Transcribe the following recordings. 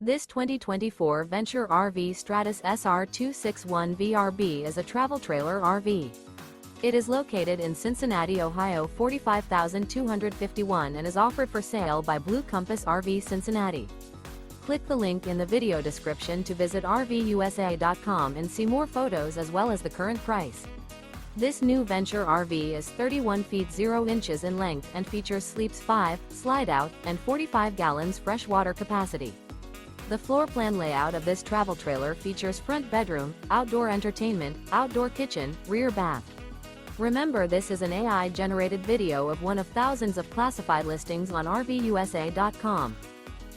This 2024 Venture RV Stratus SR261VRB is a travel trailer RV. It is located in Cincinnati, Ohio 45251 and is offered for sale by Blue Compass RV Cincinnati. Click the link in the video description to visit RVUSA.com and see more photos as well as the current price. This new Venture RV is 31 feet 0 inches in length and features sleeps 5, slide-out, and 45 gallons fresh water capacity. The floor plan layout of this travel trailer features front bedroom, outdoor entertainment, outdoor kitchen, rear bath. Remember, this is an AI-generated video of one of thousands of classified listings on RVUSA.com.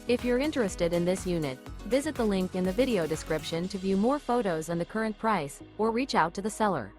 If you're interested in this unit, visit the link in the video description to view more photos and the current price, or reach out to the seller.